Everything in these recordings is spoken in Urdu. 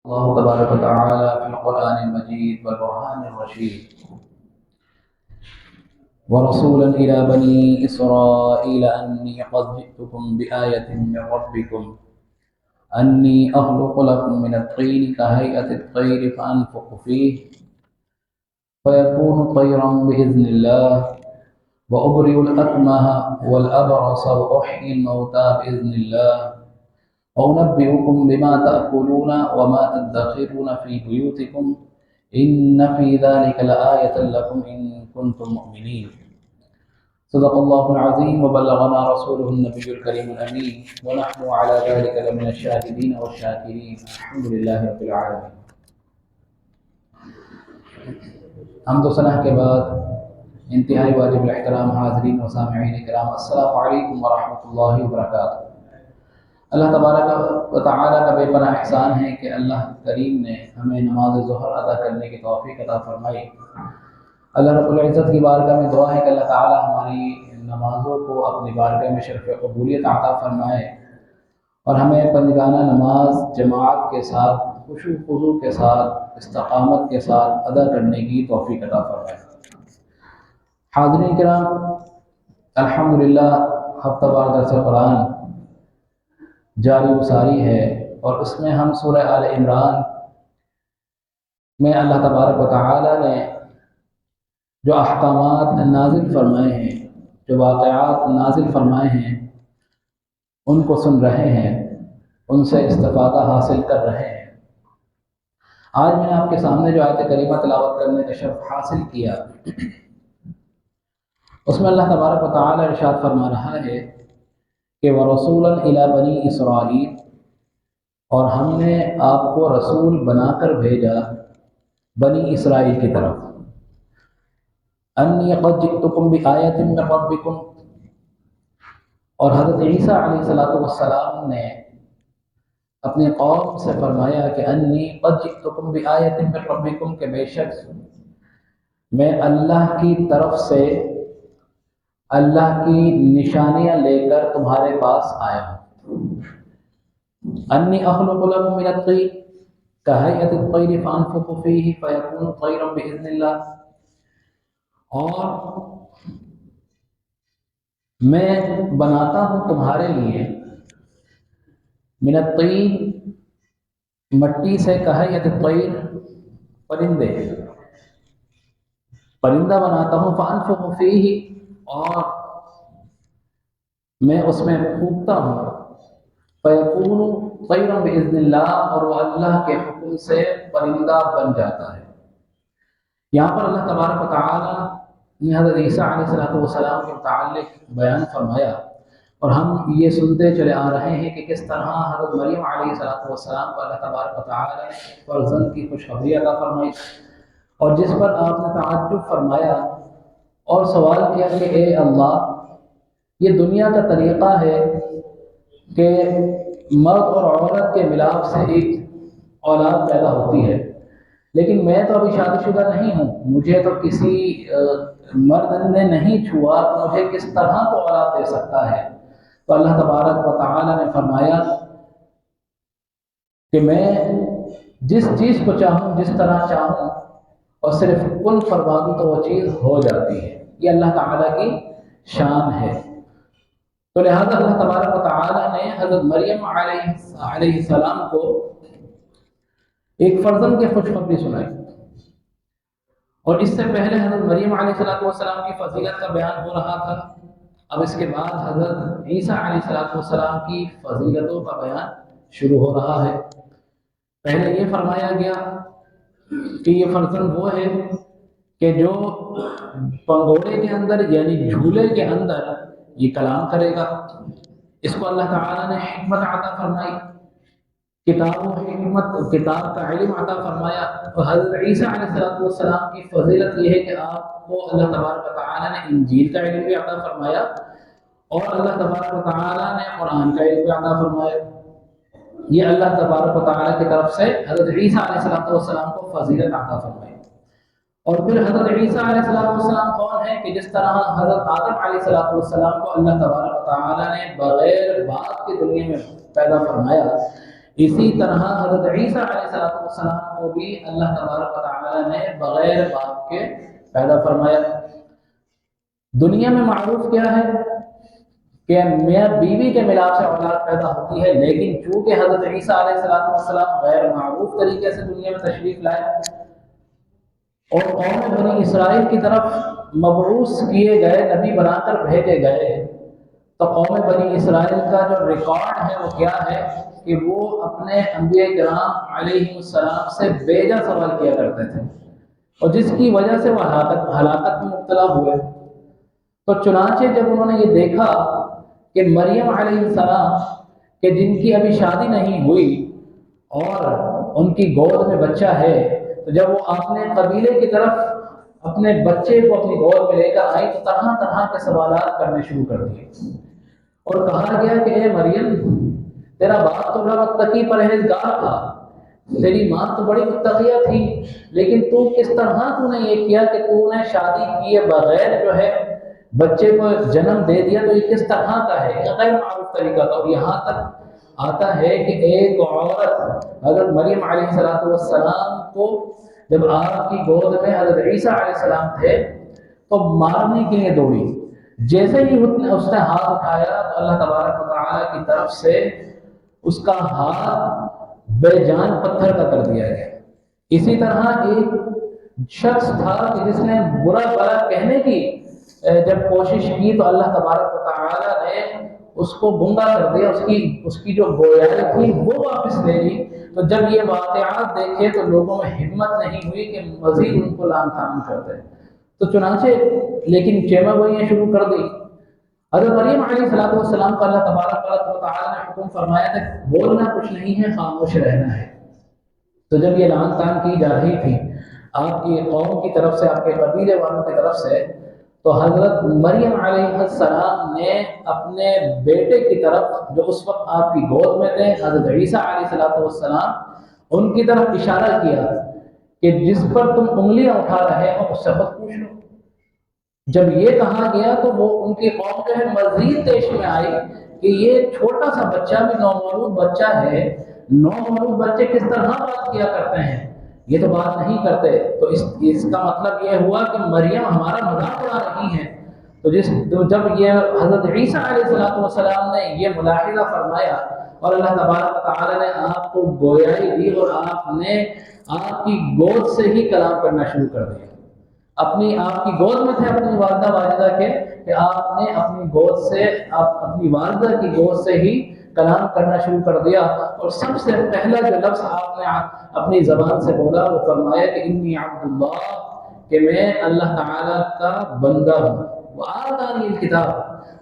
الله تبارك وتعالى في القرآن المجيد والبرهان الرشيد ورسولا إلى بني إسرائيل أني قد جئتكم بآية من ربكم أني أخلق لكم من الطين كهيئة الطير فأنفخ فيه فيكون طيرا بإذن الله وأبرئ الأكمه والأبرص وأحيي الموتى بإذن الله وأنبئكم بما تأكلون وما تدخرون في بيوتكم إن في ذلك لآية لكم إن كنتم مؤمنين. صدق الله العظيم وبلغنا رسوله النبي الكريم الأمين ونحن على ذلك لمن الشاهدين والشاكرين. الحمد لله رب العالمين. حمد و ثنا کے بعد انتہائی واجب الاحترام حاضرین و سامعین کرام، السلام علیکم ورحمۃ اللہ وبرکاتہ۔ اللہ تبارک و تعالیٰ کا بے پناہ احسان ہے کہ اللہ کریم نے ہمیں نماز ظہر ادا کرنے کی توفیق عطا فرمائی۔ اللہ رب العزت کی بارگاہ میں دعا ہے کہ اللہ تعالیٰ ہماری نمازوں کو اپنی بارگاہ میں شرف قبولیت عطا فرمائے اور ہمیں پنجگانہ نماز جماعت کے ساتھ خشوع و خضوع کے ساتھ استقامت کے ساتھ ادا کرنے کی توفیق عطا فرمائے۔ حاضرین کرام، الحمدللہ ہفتہ وار درس قرآن جاری و ساری ہے اور اس میں ہم سورہ آل عمران میں اللہ تبارک و تعالی نے جو احکامات نازل فرمائے ہیں، جو واقعات نازل فرمائے ہیں، ان کو سن رہے ہیں، ان سے استفادہ حاصل کر رہے ہیں۔ آج میں نے آپ کے سامنے جو آیت کریمہ تلاوت کرنے کا شرف حاصل کیا، اس میں اللہ تبارک و تعالی ارشاد فرما رہا ہے کہ وَرَسُولًا إِلَى بَنِي إِسْرَائِيل، اور ہم نے آپ کو رسول بنا کر بھیجا بنی اسرائیل کی طرف۔ أَنِّي قَدْ جِئْتُكُمْ بِآيَةٍ مِّن رَّبِّكُمْ، اور حضرت عیسیٰ علیہ السلام نے اپنی قوم سے فرمایا کہ أَنِّي قَدْ جِئْتُكُمْ بِآيَةٍ مِّن رَّبِّكُمْ، کہ بے شک میں اللہ کی طرف سے اللہ کی نشانیاں لے کر تمہارے پاس آیا ہوں۔ انی اخلق لکم من الطین کہیئۃ الطیر فانفخ فیہ فیکون طیرا باذن اللہ، اور میں بناتا ہوں تمہارے لیے من الطین، مٹی سے، کہیئۃ الطیر، پرندہ بناتا ہوں، فانفخ فیہ، اور میں اس میں پھونکتا ہوں، فیکون طیرا باذن اللہ، اور وہ اللہ کے حکم سے پرندہ بن جاتا ہے۔ یہاں پر اللہ تبارک و تعالی نے حضرت عیسیٰ علیہ السلام کے متعلق بیان فرمایا، اور ہم یہ سنتے چلے آ رہے ہیں کہ کس طرح حضرت مریم علیہ السلام کو اللہ تبارک و تعالی نے فرزند کی خوشخبری عطا فرمائی، اور جس پر آپ نے تعجب فرمایا اور سوال کیا کہ اے اللہ، یہ دنیا کا طریقہ ہے کہ مرد اور عورت کے ملاپ سے ایک اولاد پیدا ہوتی ہے، لیکن میں تو ابھی شادی شدہ نہیں ہوں، مجھے تو کسی مرد نے نہیں چھوا، مجھے کس طرح کو اولاد دے سکتا ہے؟ تو اللہ تبارک و تعالی نے فرمایا کہ میں جس چیز کو چاہوں، جس طرح چاہوں، اور صرف کن فرما دوں تو وہ چیز ہو جاتی ہے۔ یہ اللہ تعالیٰ کی شان ہے۔ تو لہذا اللہ تبارک و تعالیٰ نے حضرت مریم علیہ السلام کو ایک فرزند کی خوشخبری سنائی، اور اس سے پہلے حضرت مریم علیہ السلام کی فضیلت کا بیان ہو رہا تھا۔ اب اس کے بعد حضرت عیسیٰ علیہ السلام کی فضیلتوں کا بیان شروع ہو رہا ہے۔ پہلے یہ فرمایا گیا کہ یہ فرزند وہ ہے کہ جو پنگوڑے کے اندر، یعنی جھولے کے اندر یہ کلام کرے گا۔ اس کو اللہ تعالیٰ نے حکمت عطا فرمائی، کتاب و حکمت، کتاب کا علم عطا فرمایا۔ اور حضرت عیسیٰ علیہ السلام کی فضیلت یہ ہے کہ آپ کو اللہ تبارک و تعالیٰ نے انجیل کا علم بھی عطا فرمایا، اور اللہ تبارک و تعالیٰ نے قرآن کا علم بھی عطا فرمایا۔ یہ اللہ تبارک و تعالیٰ کی طرف سے حضرت عیسیٰ علیہ السلام کو فضیلت عطا فرمائی۔ اور پھر حضرت عیسیٰ علیہ السلام کون ہے کہ جس طرح حضرت آدم علیہ السلام کو اللہ تبارک و تعالیٰ نے بغیر باپ کی دنیا میں پیدا فرمایا، اسی طرح حضرت عیسیٰ علیہ السلام کو بھی اللہ تبارک و تعالیٰ نے بغیر باپ کے پیدا فرمایا۔ دنیا میں معروف کیا ہے کہ میاں بیوی کے ملاپ سے اولاد پیدا ہوتی ہے، لیکن چونکہ حضرت عیسیٰ علیہ السلام غیر معروف طریقے سے دنیا میں تشریف لائے اور قوم بنی اسرائیل کی طرف مبعوث کیے گئے، نبی بنا کر بھیجے گئے، تو قوم بنی اسرائیل کا جو ریکارڈ ہے وہ کیا ہے کہ وہ اپنے انبیاء کرام علیہ السلام سے بیجا سوال کیا کرتے تھے، اور جس کی وجہ سے وہ ہلاکت میں مبتلا ہوئے۔ تو چنانچہ جب انہوں نے یہ دیکھا کہ مریم علیہ السلام کہ جن کی ابھی شادی نہیں ہوئی اور ان کی گود میں بچہ ہے، تو جب وہ اپنے قبیلے کی طرف اپنے بچے کو اپنی گود میں لے کر آئی تو طرح طرح کے سوالات کرنے شروع کر دیے، اور کہا گیا کہ اے مریم، تیرا باپ تو بڑا متقی پرہیزگار تھا، تیری ماں تو بڑی متقیہ تھی، لیکن تو کس طرح تو نے یہ کیا کہ تو نے شادی کیے بغیر جو ہے بچے کو جنم دے دیا؟ تو یہ کس طرح کا ہے؟ یہ غیر معروف طریقہ تھا۔ اور یہاں تک آتا ہے کہ ایک عورت حضرت مریم علیہ السلام کو جب آپ کی گود میں حضرت عیسیٰ علیہ السلام تھے تو مارنے کے لیے دوڑی، جیسے ہی اس نے ہاتھ اٹھایا تو اللہ تبارک و تعالیٰ کی طرف سے اس کا ہاتھ بے جان پتھر کا کر دیا گیا۔ اسی طرح ایک شخص تھا کہ جس نے برا بھلا کہنے کی جب کوشش کی تو اللہ تبارک و تعالیٰ نے اس کو گنگا کر دیا، اس کی جو گویائی تھی وہ واپس لے لی۔ تو جب یہ واقعات دیکھے تو لوگوں میں ہمت نہیں ہوئی کہ مزید ان کو لان تان کرتے، تو چنانچہ لیکن چیمہ گوئیاں شروع کر دی۔ حضرت مریم علیہ السلام کو اللہ تبارک و تعالیٰ نے حکم فرمایا تھا بولنا کچھ نہیں ہے، خاموش رہنا ہے۔ تو جب یہ لان تان کی جا رہی تھی آپ کی قوم کی طرف سے، آپ کے قبیلے والوں کی طرف سے، تو حضرت مریم علیہ السلام نے اپنے بیٹے کی طرف جو اس وقت آپ کی گود میں تھے حضرت عیسیٰ علیہ السلام، ان کی طرف اشارہ کیا کہ جس پر تم انگلیاں اٹھا رہے ہو اس سے خود پوچھ لو۔ جب یہ کہا گیا تو وہ ان کی قوم جو ہے مزید دیش میں آئی کہ یہ چھوٹا سا بچہ بھی نومولود بچہ ہے، نومولود بچے کس طرح بات کیا کرتے ہیں، یہ تو بات نہیں کرتے۔ تو اس کا مطلب یہ ہوا کہ مریم ہمارا مذاق اڑا رہی ہے۔ تو جب یہ حضرت عیسیٰ علیہ السلام نے یہ ملاحظہ فرمایا اور اللہ تبارک و تعالیٰ نے آپ کو گویائی دی اور آپ نے آپ کی گود سے ہی کلام کرنا شروع کر دیا۔ آپ کی گود میں تھے اپنی والدہ واجدہ کے کہ آپ نے اپنی گود سے اپنی والدہ کی گود سے ہی کلام کرنا شروع کر دیا، اور سب سے پہلا جو لفظ آپ نے اپنی زبان سے بولا وہ فرمایا کہ انی عبد اللہ، کہ میں اللہ تعالیٰ کا بندہ ہوں، وآتانی الکتاب،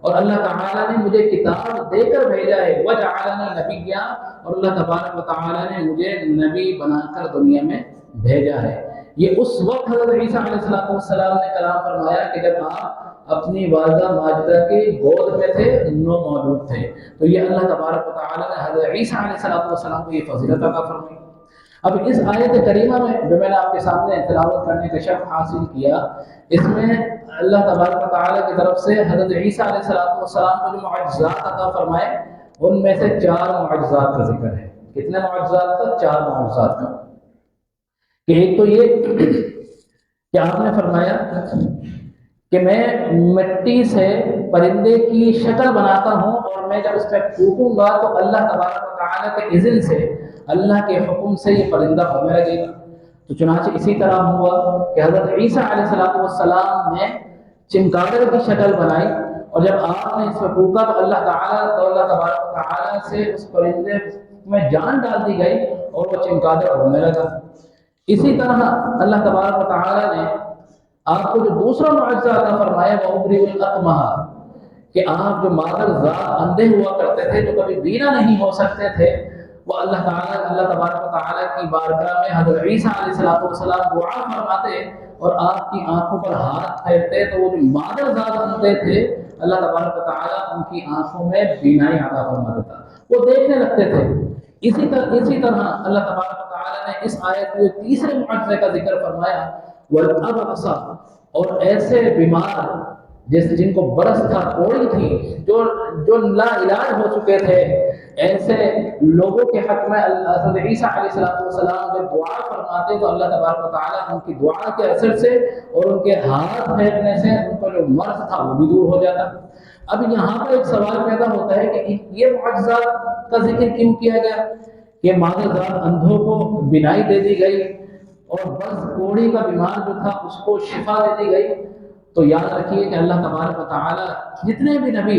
اور اللہ تعالیٰ نے مجھے کتاب دے کر بھیجا ہے، وجعلنی نبیا، اور اللہ تبارک و تعالیٰ نے مجھے نبی بنا کر دنیا میں بھیجا ہے۔ یہ اس وقت حضرت عیسیٰ علیہ السلام نے کلام فرمایا کہ جب آپ اپنی والدہ ماجدہ کی گود میں تھے، نومولود تھے۔ تو یہ اللہ تبارک و تعالیٰ نے حضرت عیسیٰ علیہ السلام کو یہ فضیلت عطا فرمائی۔ اب اس آیت کریمہ میں جو میں نے آپ کے سامنے تلاوت کرنے کا شرف حاصل کیا، اس میں اللہ تبارک و تعالیٰ کی طرف سے حضرت عیسیٰ علیہ السلام کو جو معجزات عطا فرمائے ان میں سے 4 معجزات کا ذکر ہے۔ کتنے معجزات کا؟ 4 معجزات کا۔ کہ ایک تو یہ کہ آپ نے فرمایا کہ میں مٹی سے پرندے کی شکل بناتا ہوں اور میں جب اس پہ پھونکوں گا تو اللہ تبارک و تعالیٰ کے اذن سے، اللہ کے حکم سے یہ پرندہ ہونے لگے گا۔ تو چنانچہ اسی طرح ہوا کہ حضرت عیسیٰ علیہ السلام نے چمگادڑ کی شکل بنائی، اور جب آپ نے اس پہ پھونکا تو اللہ تبارک و تعالیٰ سے اس پرندے میں جان ڈال دی گئی اور وہ چمگادڑ ہونے لگا۔ اسی طرح اللہ تبارک و تعالیٰ نے آپ کو جو دوسرا معجزہ عطا فرمایا وہ ابری الاکمہ، کہ آپ جو مادر ذات اندھے ہوا کرتے تھے، جو کبھی بینا نہیں ہو سکتے تھے، وہ اللہ تبارک و تعالیٰ کی بارگاہ میں حضرت عیسیٰ علیہ السلام دعا فرماتے اور آپ کی آنکھوں پر ہاتھ پھیرتے تو وہ جو مادر ذات اندھے تھے اللہ تبارک و تعالیٰ ان کی آنکھوں میں بینائی عطا فرما دیتا، وہ دیکھنے لگتے تھے۔ اسی طرح اللہ تبارک و تعالیٰ نے اس آیت میں تیسرے معجزے کا ذکر فرمایا، والابرص، اور ایسے بیمار جن کو برس تھا، کوڑی تھی، جو لا علاج ہو چکے تھے، ایسے لوگوں کے حق میں حضرت عیسیٰ علیہ السلام جب دعا فرماتے تو اللہ تبارک و تعالیٰ ان کی دعا کے اثر سے اور ان کے ہاتھ پھیرنے سے ان کا جو مرض تھا وہ بھی دور ہو جاتا۔ اب یہاں پر ایک سوال پیدا ہوتا ہے کہ یہ معجزات کا ذکر کیوں کیا گیا کہ معذرات اندھوں کو بینائی دے دی گئی اور بس کوڑی کا بیمار جو تھا اس کو شفا دے دی گئی؟ تو یاد رکھیے کہ اللہ تبارک و تعالیٰ جتنے بھی نبی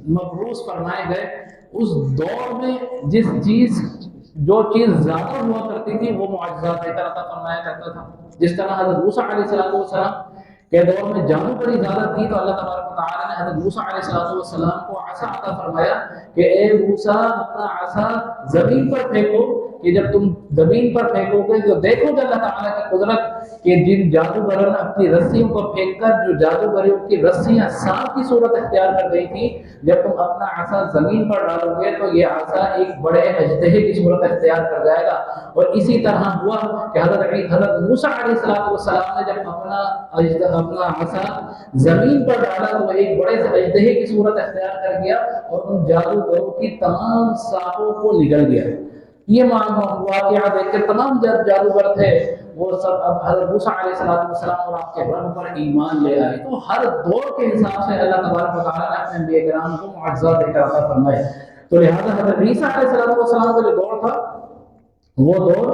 مبعوث فرمائے گئے اس دور میں جو چیز زیادہ ہوا کرتی تھی وہ معجزات دے کر عطا فرمایا کرتا تھا۔ جس طرح حضرت موسیٰ علیہ السلام کے دور میں جادو بڑی زیادہ تھی تو اللہ تبارک و تعالیٰ نے حضرت موسیٰ علیہ السلام کو عصا عطا فرمایا کہ اے موسیٰ اپنا عصا زمین پر پھینکو، کہ جب تم زمین پر پھینکو گے تو دیکھو گے اللہ تعالیٰ کی قدرت کہ جن جادوگروں نے اپنی رسیوں کو پھینک کر جو جادوگروں کی رسیاں سانپ کی صورت اختیار کر گئی تھی، جب تم اپنا عصا زمین پر ڈالو گے تو یہ عصا ایک بڑے اژدہے کی صورت اختیار کر جائے گا۔ اور اسی طرح ہوا کہ حضرت موسیٰ علیہ السلام نے جب اپنا عصا زمین پر ڈالا تو وہ ایک بڑے اژدہے کی صورت اختیار کر گیا اور ان جادوگروں کی تمام سانپوں کو نگل گیا۔ یہ واقعہ دیکھ کر تمام جادوگر تھے وہ سب اب حضرت موسیٰ علیہ السلام اور آپ کے رب پر ایمان لے آئے۔ تو ہر دور کے حساب سے اللہ تبارک و تعالیٰ نے اپنے انبیاء کرام کو معجزات دے کر عطا فرمائے۔ تو لہٰذا حضرت عیسیٰ علیہ السلام کا جو دور تھا وہ دور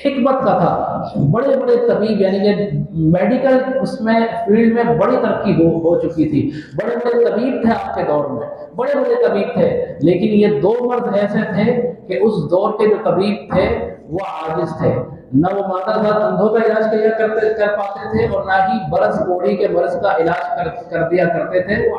حکمت کا تھا۔ بڑے بڑے طبیب یعنی کہ میڈیکل اس میں فیلڈ میں بڑی ترقی ہو چکی تھی، بڑے بڑے طبیب تھے آپ کے دور میں، بڑے بڑے طبیب تھے، لیکن یہ دو مرد ایسے تھے کہ اس دور کے جو طبیب تھے وہ عاجز تھے، نہ وہ مادہ زاد اندھوں کا علاج کر پاتے تھے اور نہ ہی برس کوڑی کے مرض کا علاج کر دیا کرتے تھے، وہ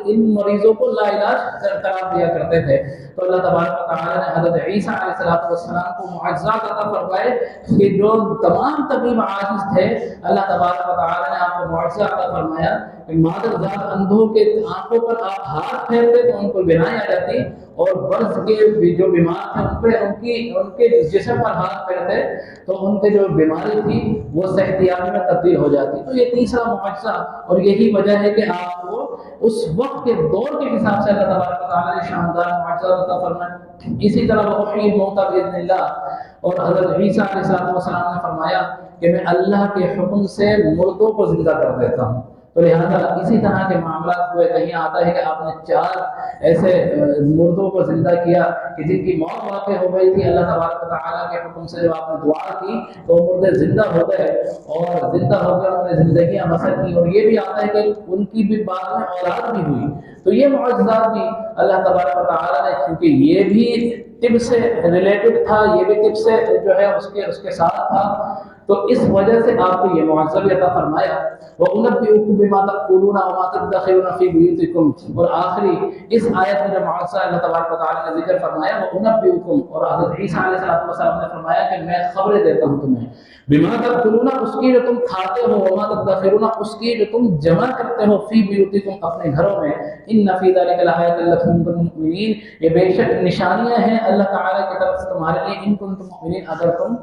ان مریضوں کو لا علاج قرار دیا کرتے تھے۔ تو اللہ تبارک و تعالیٰ نے حضرت عیسیٰ علیہ السلام کو معجزات عطا فرمائے کہ جو تمام طبیب عاجز تھے، اللہ تبارک و تعالیٰ نے آپ کو معجزہ عطا فرمایا کہ مادہ زاد اندھوں کے آنکھوں پر آپ ہاتھ پھیرتے تو ان کو بینائی آ جاتی، اور برس کے جو بیمار تھے ان کے جسم پر ہاتھ پھیرتے تو ان کے جو بیماری تھی وہ صحتیابی میں تبدیل ہو جاتی۔ تو یہ تیسرا معجزہ، اور یہی وجہ ہے کہ آپ کو اس وقت کے دور کے حساب سے اللہ تبارک و تعالیٰ نے شاندار معجزات عطا فرمائے۔ اسی طرح وحی الموتیٰ باذن اللہ، اور حضرت عیسیٰ علیہ السلام نے فرمایا کہ میں اللہ کے حکم سے مردوں کو زندہ کر دیتا ہوں۔ تو لہٰذا اسی طرح کے معاملات ہوئے، کہیں آتا ہے کہ آپ نے 4 ایسے مردوں کو زندہ کیا کہ جن کی موت واقع ہو گئی تھی، اللہ تبارک و تعالیٰ کے حکم سے جب آپ نے دعا کی تو وہ مردے زندہ ہو گئے، اور زندہ ہو گئے انہوں نے زندگیاں بسر کی، اور یہ بھی آتا ہے کہ ان کی بھی بعد میں اولاد بھی ہوئی۔ تو یہ معجزات بھی اللہ تبارک و تعالیٰ نے، کیونکہ یہ بھی طب سے ریلیٹڈ تھا، یہ بھی طب سے جو ہے اس کے ساتھ تھا، تو اس وجہ سے آپ کو یہ معجزہ بھی عطا فرمایا۔ وَأُنَبِّئُكُم بِمَا تَأْكُلُونَ وَمَا تَدَّخِرُونَ فِي بُيُوتِكُمْ، اور آخری اس آیت میں جو معجزہ اللہ تبارک و تعالیٰ نے ذکر فرمایا وَأُنَبِّئُكُم، اور حضرت عیسیٰ علیہ السلام نے فرمایا کہ میں خبریں دیتا ہوں تمہیں، بِمَا تَأْكُلُونَ اس کی جو تم کھاتے ہو، وَمَا تَدَّخِرُونَ اس کی جو تم جمع کرتے ہو، فِي بُيُوتِكُمْ اپنے گھروں میں، إِنَّ فِي ذَلِكَ لَآيَةً لَكُمْ لِلْمُؤْمِنِينَ، یہ بے شک نشانیاں ہیں اللہ تعالیٰ کی طرف سے تمہارے لیے، إِن كُنتُم مُؤْمِنِينَ اگر تم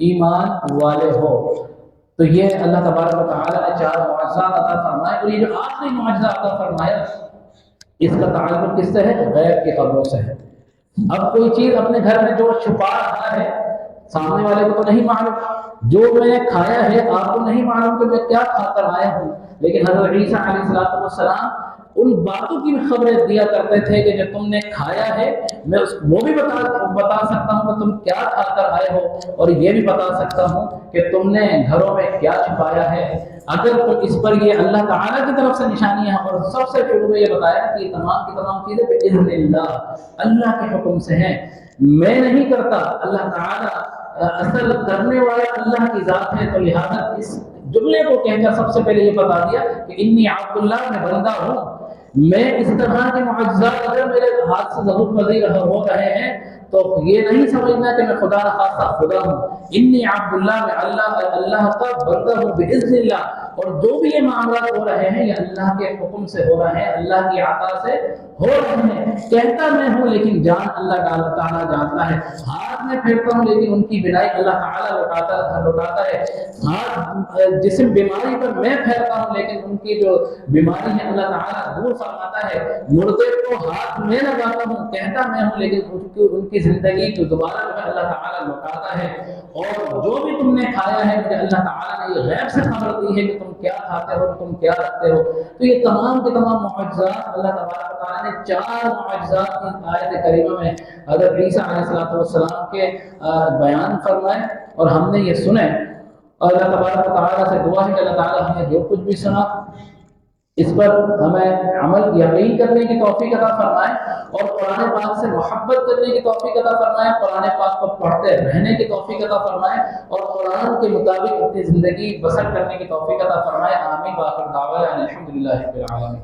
ایمان والے ہو۔ تو یہ اللہ تبارک و تعالیٰ نے 4 معجزات عطا فرمائے، اور یہ جو آخری معجزہ عطا فرمایا اس کا تعلق کس سے ہے؟ غیب کی خبروں سے ہے۔ اب کوئی چیز اپنے گھر میں جو چھپا رہا ہے سامنے والے کو تو نہیں معلوم، جو میں نے کھایا ہے آپ کو نہیں معلوم کہ میں کیا کھا کر آیا ہوں، لیکن حضرت عیسیٰ علیہ السلام ان باتوں کی بھی خبریں دیا کرتے تھے کہ جو تم نے کھایا ہے میں وہ بھی بتا سکتا ہوں کہ تم کیا کھا کر آئے ہو، اور یہ بھی بتا سکتا ہوں کہ تم نے گھروں میں کیا چھپایا ہے۔ اگر تم اس پر یہ اللہ تعالیٰ کی طرف سے نشانیاں، اور سب سے شروع میں یہ بتایا کہ یہ تمام کی تمام چیزیں بإذن اللہ کے حکم سے ہیں، میں نہیں کرتا، اللہ تعالیٰ اصل کرنے والا اللہ کی ذات ہے۔ تو لہٰذا اس جملے کو کہہ کر سب سے پہلے یہ بتا دیا کہ انی عبداللہ، میں بندہ ہوں، میں اس طرح کے معجزات اگر میرے ہاتھ سے ظہور پذیر ہو رہے ہیں تو یہ نہیں سمجھنا کہ میں خدا نخواستہ خدا ہوں، انی عبد اللہ میں اللہ کا بندہ ہوں باذن اللہ، اور جو بھی یہ معاملات ہو رہے ہیں یہ اللہ کے حکم سے ہو رہے ہیں، اللہ کی عطا سے ہو رہے ہیں۔ کہتا میں ہوں لیکن جان اللہ تعالیٰ جانتا ہے، ہاتھ میں پھیرتا ہوں لیکن ان کی بنائی اللہ تعالیٰ لوٹاتا ہے، ہاتھ جسم بیماری پر میں پھیرتا ہوں لیکن ان کی جو بیماری ہے اللہ تعالیٰ دور فرماتا ہے، مردے کو ہاتھ میں لگاتا ہوں، کہتا میں ہوں لیکن ان کی زندگی کو دوبارہ جو ہے اللہ تعالیٰ لوٹاتا ہے، اور جو بھی تم نے کھایا ہے مجھے اللہ تعالیٰ نے یہ غیب سے خبر دی ہے کہ تم کیا کھاتے ہو، تم کیا رکھتے ہو۔ تو یہ تمام کے تمام معجزات اللہ تبارک و تعالیٰ نے 4 معجزات کی آیت کریمہ میں حضرت عیسیٰ علیہ السلام کے بیان فرمائے اور ہم نے یہ سنے، اور اللہ تبارک و تعالیٰ سے دعا ہے کہ اللہ تعالیٰ ہمیں جو کچھ بھی سنا اس پر ہمیں عمل یقین کرنے کی توفیق عطا فرمائے، اور قرآن پاک سے محبت کرنے کی توفیق عطا فرمائے، قرآن پاک کو پڑھتے رہنے کی توفیق عطا فرمائے، اور قرآن کے مطابق اپنی زندگی بسر کرنے کی توفیق عطا فرمائے۔ آمین۔ وآخر دعوانا الحمدللہ رب العالمین۔